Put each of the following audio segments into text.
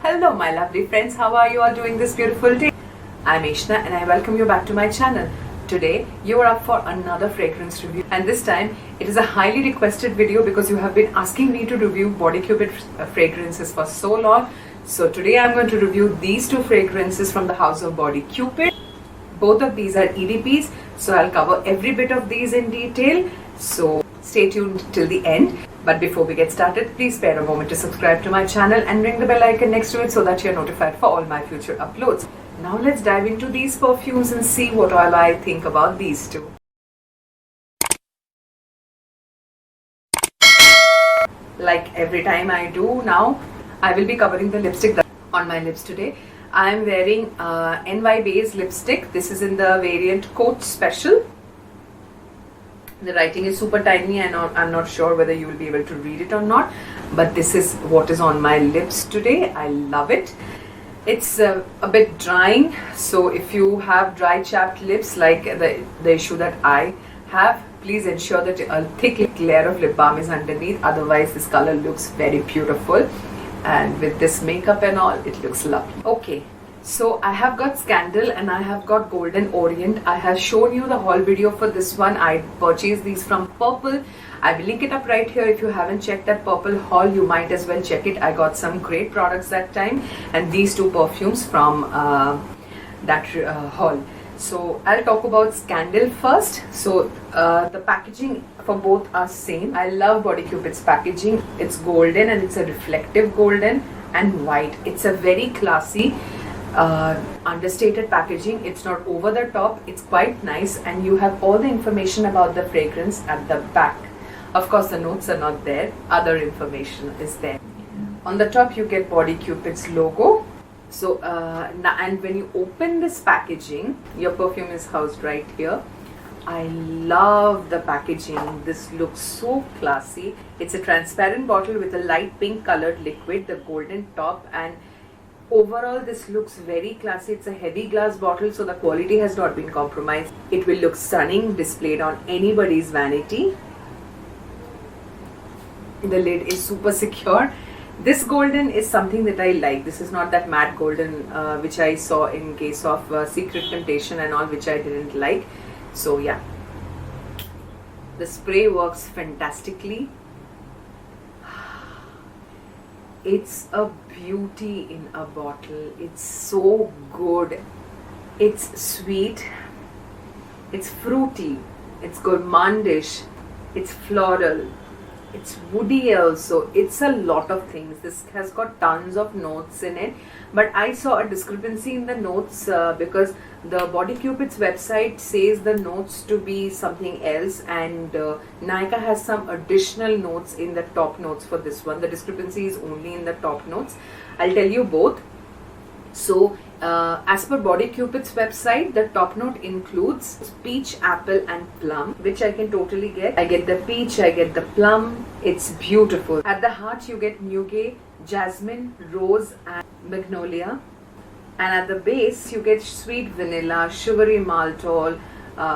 Hello my lovely friends, how are you all doing this beautiful day? I'm Ishna and I welcome you back to my channel. Today you are up for another fragrance review, and this time it is a highly requested video because you have been asking me to review Body Cupid fragrances for so long. So today I'm going to review these two fragrances from the house of Body Cupid. Both of these are EDPs, so I'll cover every bit of these in detail. So stay tuned till the end. But before we get started, please spare a moment to subscribe to my channel and ring the bell icon next to it so that you're notified for all my future uploads. Now let's dive into these perfumes and see what all I think about these two. Like every time I do now, I will be covering the lipstick on my lips today. I am wearing NY Base lipstick. This is in the variant Coach Special. The writing is super tiny and I'm not sure whether you will be able to read it or not, but this is what is on my lips today. I love it. It's a bit drying, so if you have dry chapped lips like the issue that I have, please ensure that a thick layer of lip balm is underneath, otherwise this color looks very beautiful, and with this makeup and all it looks lovely. Okay. So I have got Scandal and I have got Golden Orient. I have shown you the haul video for this one. I purchased these from Purple. I will link it up right here. If you haven't checked that Purple haul, you might as well check it. I got some great products that time, and these two perfumes from that haul. So I'll talk about Scandal first. So the packaging for both are same. I love Body Cupid's packaging. It's golden and it's a reflective golden and white. It's a very classy understated packaging. It's not over the top, it's quite nice, and you have all the information about the fragrance at the back. Of course the notes are not there, other information is there. On the top you get Body Cupid's logo. So and when you open this packaging, your perfume is housed right here. I love the packaging. This looks so classy. It's a transparent bottle with a light pink colored liquid, the golden top, and overall this looks very classy. It's a heavy glass bottle, so the quality has not been compromised. It will look stunning displayed on anybody's vanity. The lid is super secure. This golden is something that I like. This is not that matte golden which I saw in case of Secret Temptation and all, which I didn't like. So yeah, the spray works fantastically. It's a beauty in a bottle. It's so good. It's sweet, it's fruity, it's gourmandish, it's floral, it's woody also. It's a lot of things. This has got tons of notes in it, but I saw a discrepancy in the notes because the Body Cupid's website says the notes to be something else, and Nykaa has some additional notes in the top notes for this one. The discrepancy is only in the top notes. I'll tell you both. So as per Body Cupid's website, the top note includes peach, apple and plum, which I can totally get. I get the peach, I get the plum. It's beautiful. At the heart you get nougat, jasmine, rose and magnolia. And at the base you get sweet vanilla, sugary maltol,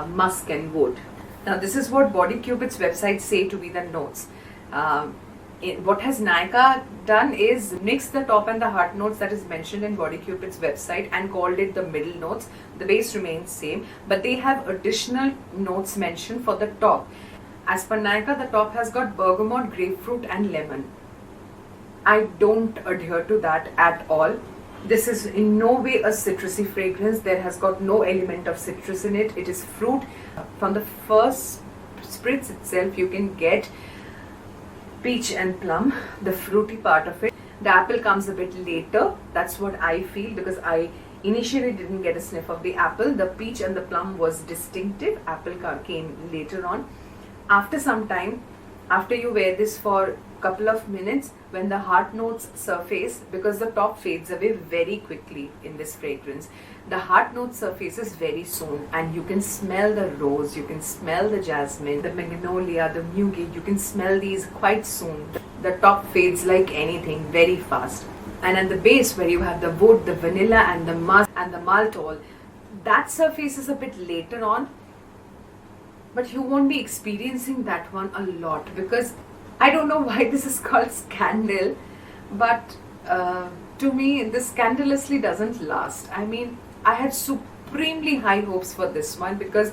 musk and wood. Now this is what Body Cupid's website say to be the notes. What has Nykaa done is mix the top and the heart notes that is mentioned in Body Cupid's website and called it the middle notes. The base remains same, but they have additional notes mentioned for the top. As per Nykaa, the top has got bergamot, grapefruit and lemon. I don't adhere to that at all. This is in no way a citrusy fragrance. There has got no element of citrus in it. It is fruit. From the first spritz itself you can get peach and plum, the fruity part of it. The apple comes a bit later. That's what I feel, because I initially didn't get a sniff of the apple. The peach and the plum was distinctive. Apple came later on. After some time, after you wear this for couple of minutes, when the heart notes surface, because the top fades away very quickly in this fragrance, the heart note surfaces very soon, and you can smell the rose, you can smell the jasmine, the magnolia, the nougat. You can smell these quite soon. The top fades like anything very fast. And at the base, where you have the wood, the vanilla and the musk and the maltol, that surfaces a bit later on, but you won't be experiencing that one a lot, because I don't know why this is called Scandal, but to me, this scandalously doesn't last. I mean, I had supremely high hopes for this one because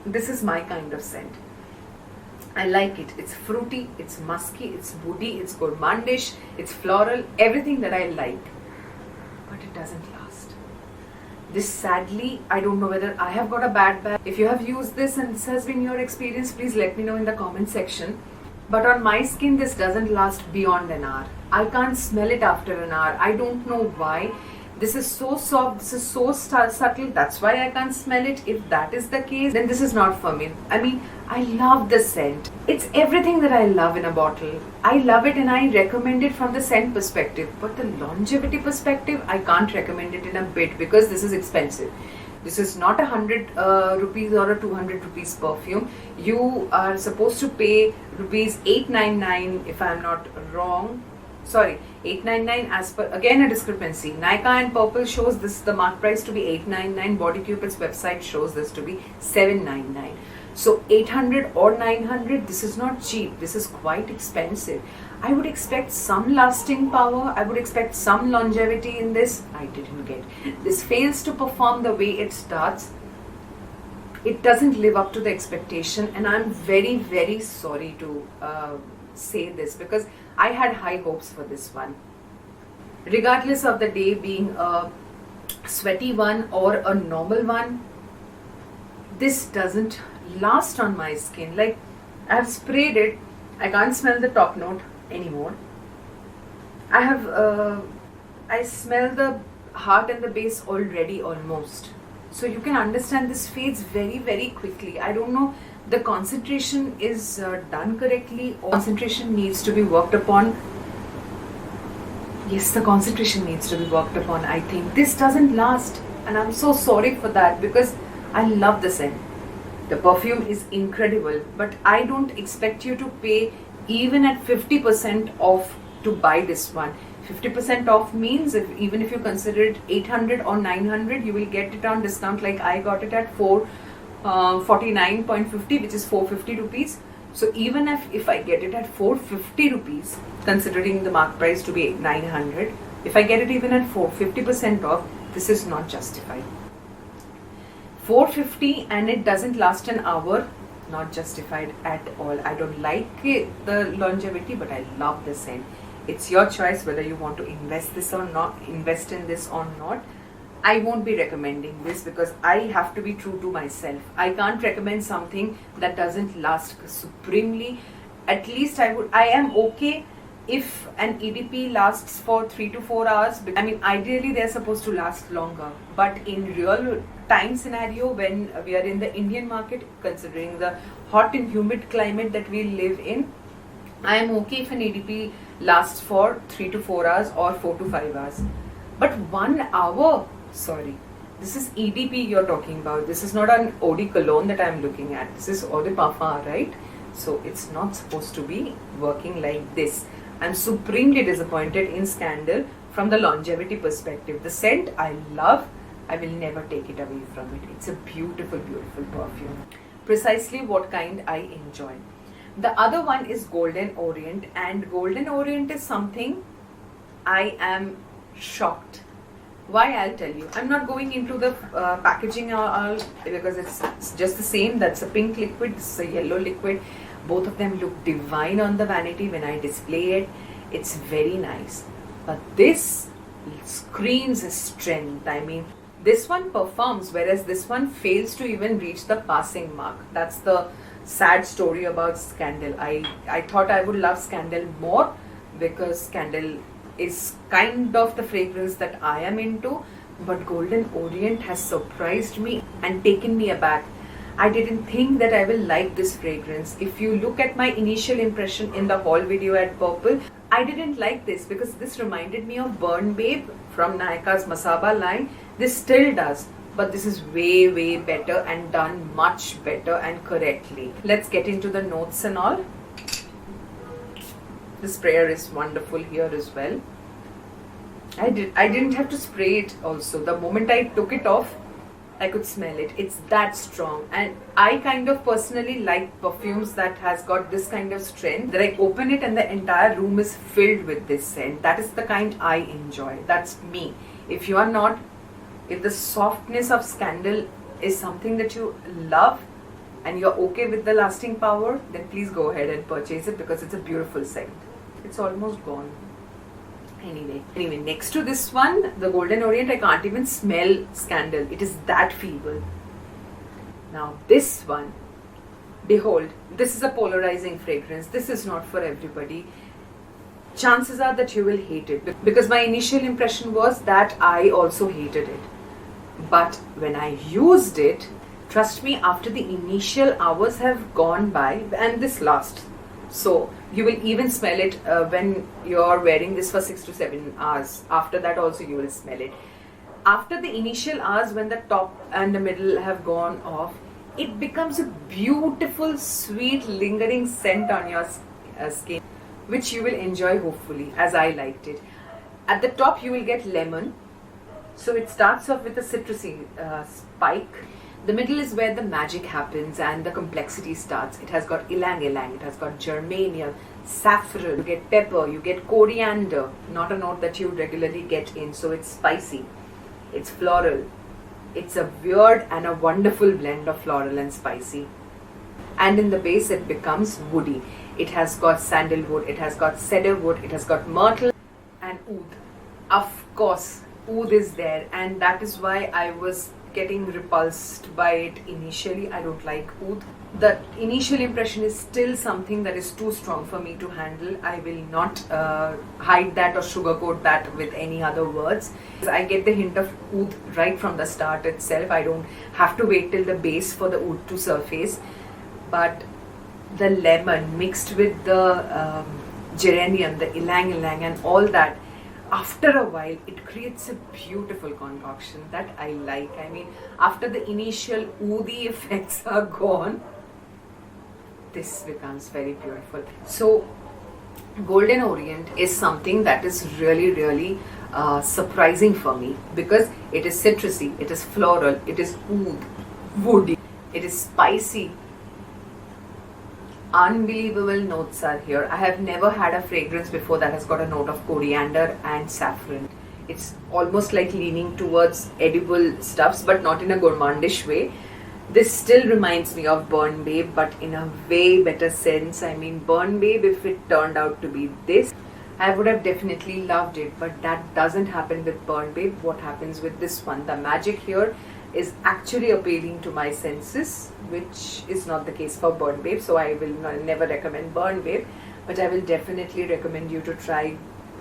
this is my kind of scent. I like it. It's fruity, it's musky, it's woody, it's gourmandish, it's floral, everything that I like. But it doesn't last. This sadly, I don't know whether I have got a bad bag. If you have used this and this has been your experience, please let me know in the comment section. But on my skin, this doesn't last beyond an hour. I can't smell it after an hour. I don't know why. This is so soft, this is so subtle, that's why I can't smell it. If that is the case, then this is not for me. I mean, I love the scent. It's everything that I love in a bottle. I love it and I recommend it from the scent perspective. But the longevity perspective, I can't recommend it in a bit because this is expensive. This is not 100 rupees or a 200 rupees perfume. You are supposed to pay rupees 899 if I am not wrong. Sorry, 899 as per, again a discrepancy. Nykaa and Purple shows this the mark price to be 899. Body Cupid's website shows this to be 799. So 800 or 900, this is not cheap. This is quite expensive. I would expect some lasting power. I would expect some longevity in this. I didn't get. This fails to perform the way it starts. It doesn't live up to the expectation, and I'm very, very sorry to say this because I had high hopes for this one. Regardless of the day being a sweaty one or a normal one, this doesn't last on my skin. Like, I've sprayed it, I can't smell the top note anymore. I smell the heart and the base already almost. So you can understand this fades very, very quickly. I don't know the concentration is done correctly or concentration needs to be worked upon. Yes, the concentration needs to be worked upon, I think. This doesn't last and I'm so sorry for that because I love the scent. The perfume is incredible, but I don't expect you to pay even at 50% off to buy this one. 50% off means even if you consider it 800 or 900, you will get it on discount like I got it at 49.50, which is 450 rupees. So even if I get it at 450 rupees, considering the mark price to be 900, if I get it even at 50% off, this is not justified. 450 and it doesn't last an hour, not justified at all. I don't like the longevity, but I love the scent. It's your choice whether you want to invest in this or not. I won't be recommending this because I have to be true to myself. I can't recommend something that doesn't last supremely. At least I am okay if an EDP lasts for 3 to 4 hours. I mean, ideally they're supposed to last longer, but in real time scenario, when we are in the Indian market, considering the hot and humid climate that we live in, I am okay if an EDP lasts for 3 to 4 hours or 4 to 5 hours. But 1 hour, sorry, this is EDP you're talking about. This is not an Eau de Cologne that I'm looking at. This is Eau de Parfum, right? So it's not supposed to be working like this. I'm supremely disappointed in Scandal from the longevity perspective. The scent I love. I will never take it away from it. It's a beautiful, beautiful perfume. Precisely what kind I enjoy. The other one is Golden Orient, and Golden Orient is something I am shocked. Why? I'll tell you. I'm not going into the packaging because it's just the same. That's a pink liquid, this is a yellow liquid. Both of them look divine on the vanity when I display it. It's very nice. But this screams strength. I mean, this one performs, whereas this one fails to even reach the passing mark. That's the sad story about Scandal. I thought I would love Scandal more because Scandal is kind of the fragrance that I am into, but Golden Orient has surprised me and taken me aback. I didn't think that I will like this fragrance. If you look at my initial impression in the haul video at Purple, I didn't like this because this reminded me of Burn Babe from Nykaa's Masaba line. This still does, but this is way, way better and done much better and correctly. Let's get into the notes and all. The sprayer is wonderful here as well. I didn't have to spray it also. The moment I took it off, I could smell it. It's that strong. And I kind of personally like perfumes that has got this kind of strength, that I open it and the entire room is filled with this scent. That is the kind I enjoy. That's me. If you are not, if the softness of Scandal is something that you love and you're okay with the lasting power, then please go ahead and purchase it, because it's a beautiful scent. It's almost gone. Anyway, next to this one, the Golden Orient, I can't even smell Scandal. It is that feeble. Now this one, behold, this is a polarizing fragrance. This is not for everybody. Chances are that you will hate it, because my initial impression was that I also hated it. But when I used it, trust me, after the initial hours have gone by, and this lasts, so you will even smell it when you're wearing this for 6 to 7 hours. After that also you will smell it. After the initial hours, when the top and the middle have gone off, it becomes a beautiful, sweet, lingering scent on your skin, which you will enjoy, hopefully, as I liked it. At the top you will get lemon, so it starts off with a citrusy spike. The middle is where the magic happens and the complexity starts. It has got ylang ylang, it has got geranium, saffron, you get pepper, you get coriander, not a note that you regularly get in, so it's spicy, it's floral. It's a weird and a wonderful blend of floral and spicy. And in the base it becomes woody. It has got sandalwood, it has got cedarwood, it has got myrtle and oud. Of course, oud is there, and that is why I was getting repulsed by it initially. I don't like oud. The initial impression is still something that is too strong for me to handle. I will not hide that or sugarcoat that with any other words. I get the hint of oud right from the start itself. I don't have to wait till the base for the oud to surface. But the lemon mixed with the geranium, the ylang ylang and all that, after a while it creates a beautiful concoction that I like. I mean, after the initial oody effects are gone, this becomes very beautiful. So Golden Orient is something that is really surprising for me, because it is citrusy, it is floral, it is oud, woody, it is spicy. Unbelievable notes are here. I have never had a fragrance before that has got a note of coriander and saffron. It's almost like leaning towards edible stuffs, but not in a gourmandish way. This still reminds me of Burn Babe, but in a way better sense. I mean, Burn Babe, if it turned out to be this, I would have definitely loved it, but that doesn't happen with Burn Babe. What happens with this one? The magic here is actually appealing to my senses, which is not the case for Burn Babe. So I will never recommend Burn Babe, but I will definitely recommend you to try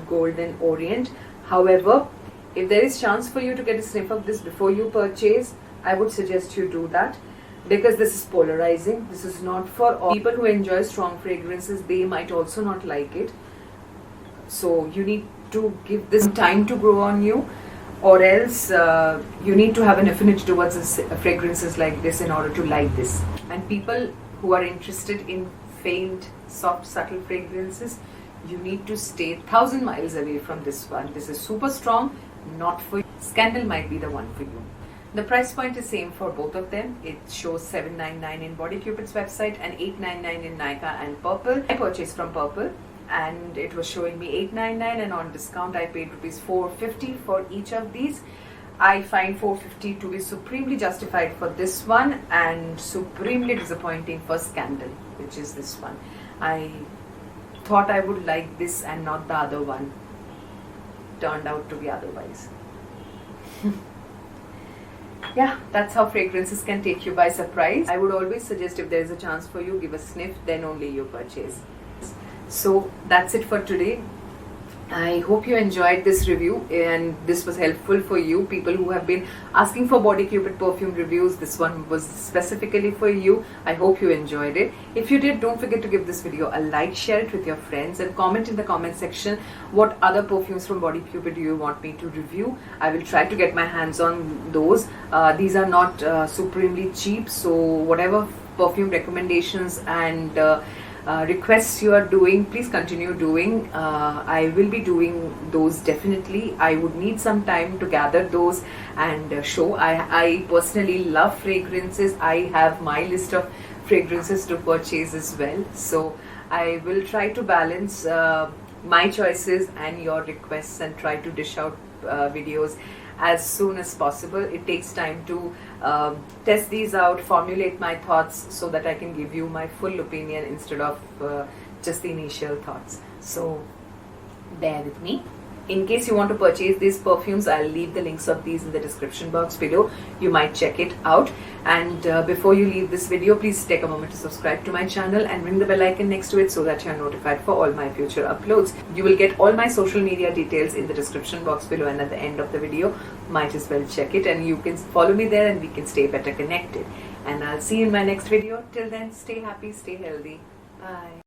Golden Orient. However, if there is chance for you to get a sniff of this before you purchase, I would suggest you do that, because this is polarizing. This is not for all. People who enjoy strong fragrances, they might also not like it. So you need to give this time to grow on you, or else you need to have an affinity towards fragrances like this in order to like this. And people who are interested in faint, soft, subtle fragrances, you need to stay 1,000 miles away from this one. This is super strong, not for you. Scandal might be the one for you. The price point is same for both of them. It shows $799 in Body Cupid's website and $899 in Nykaa and Purple. I purchased from Purple and it was showing me $899, and on discount I paid rupees $450 for each of these. I find $450 to be supremely justified for this one and supremely disappointing for Scandal, which is this one. I thought I would like this and not the other one. Turned out to be otherwise. Yeah, that's how fragrances can take you by surprise. I would always suggest, if there is a chance for you, give a sniff, then only you purchase. So that's it for today. I hope you enjoyed this review and this was helpful for you. People who have been asking for Body Cupid perfume reviews, this one was specifically for you. I hope you enjoyed it. If you did, don't forget to give this video a like, share it with your friends, and comment in the comment section what other perfumes from Body Cupid do you want me to review. I will try to get my hands on those. These are not supremely cheap, so whatever perfume recommendations and requests you are doing, please continue doing. I will be doing those definitely. I would need some time to gather those and show. I personally love fragrances. I have my list of fragrances to purchase as well. So I will try to balance my choices and your requests and try to dish out videos as soon as possible. It takes time to test these out, formulate my thoughts so that I can give you my full opinion instead of just the initial thoughts. So bear with me. In case you want to purchase these perfumes, I'll leave the links of these in the description box below. You might check it out. And before you leave this video, please take a moment to subscribe to my channel and ring the bell icon next to it so that you are notified for all my future uploads. You will get all my social media details in the description box below and at the end of the video. Might as well check it, and you can follow me there and we can stay better connected. And I'll see you in my next video. Till then, stay happy, stay healthy. Bye.